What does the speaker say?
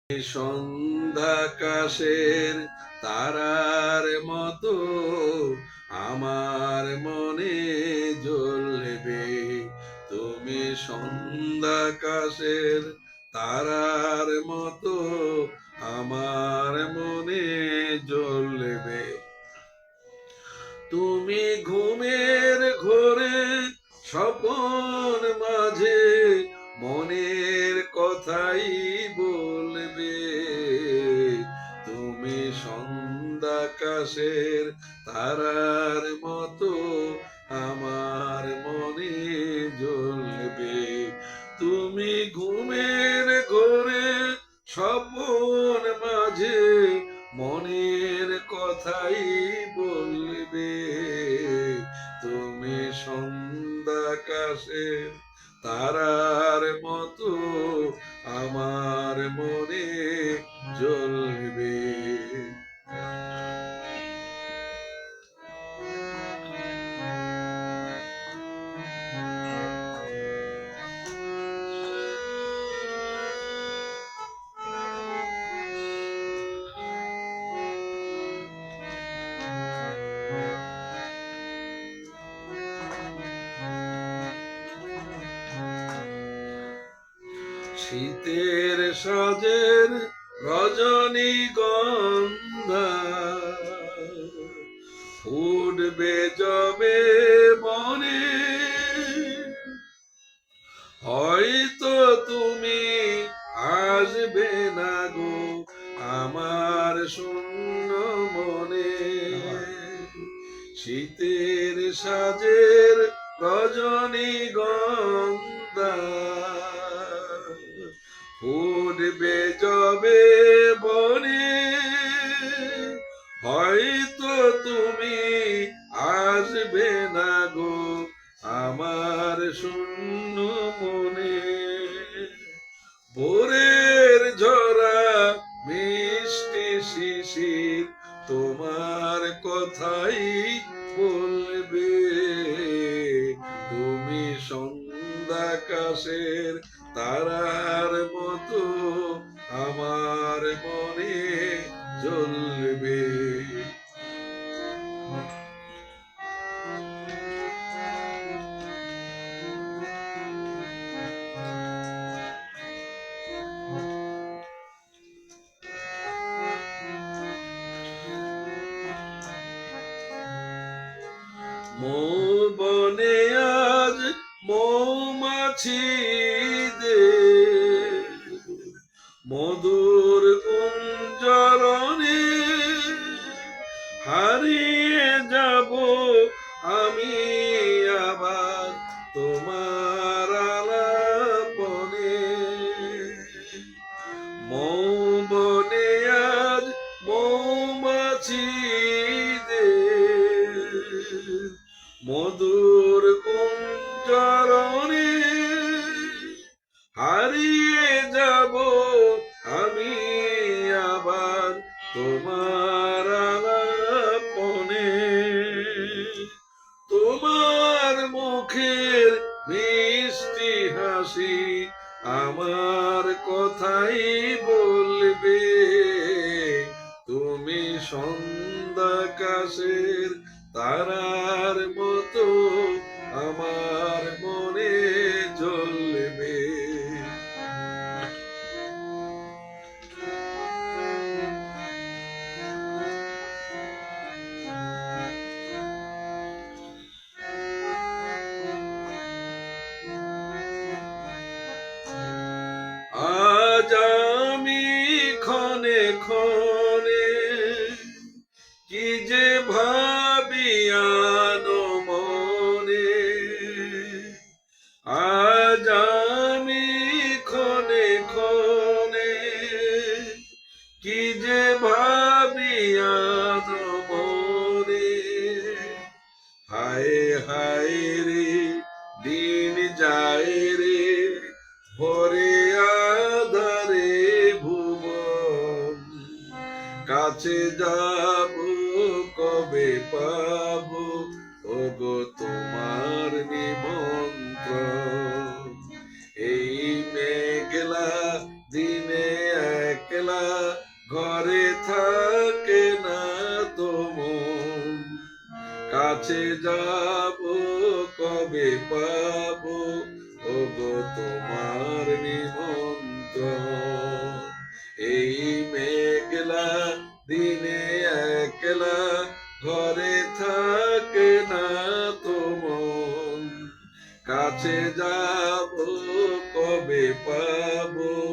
সন্ধ্যাকাশের তারার মতো আমার মনে জ্বলবে। তুমি সন্ধ্যাকাশের তারার মতো আমার মনে জ্বলবে। তুমি ঘুমের ঘোরে স্বপন মাঝে মনের কথাই বলবে। তুমি সন্ধ্যাকাশের তারার মতো আমার মনে জ্বলবে। তুমি ঘুমের ঘোরে স্বপন মাঝে মনের কথাই বলবে। তুমি সন্ধ্যাকাশের তারার মতো আমার মনে জ্বলবে। শীতের সাজের রজনীগন্ধা ফুটবে যবে মনে। হয়তো তুমি আসবে না গো আমার শূন্য মনে। শীতের সাজের রজনীগন্ধা ফুটবে যবে বনে। হয়তো তুমি আসবে না গো আমার শূন্য মনে। ভোরের ঝরা মিষ্টি শিশির তোমার কথাই বলবে। তুমি সন্ধ্যাকাশের তারার মতো আমার মনে জ্বলবে। বনে আজ মৌমাছিদের মধুর কুঞ্জরণে হারিয়ে যাব আমি আবার তোমার আলাপনে। বনে আজ মৌমাছিদের মধুর কুঞ্জরণে হারিয়ে যাব আমি আবার তোমার আলাপনে। তোমার মুখের মিষ্টি হাসি আমার কথাই বলবে। তুমি সন্ধ্যাকাশের তারার মতো আমার মনে জ্বলবে। আজ আমি ক্ষণে ক্ষণে কি যে ভাবি আনো মনে। আজ আমি ক্ষণে ক্ষণে কি যে ভাবি আনো মনে। হায় হায় রে দিন যায় রে ভরে আধারে ভুবন। কাছে যাব কবে পাবো ওগো তোমার নিমন্ত্রণ। এই মেঘলা দিনে একলা কাছে যাব কবে পাবো ওগো তোমার নিমন্ত্রণ। এই মেঘলা দিনে একলা ঘরে থাকে না তো মন, কাছে যাব কবে পাবো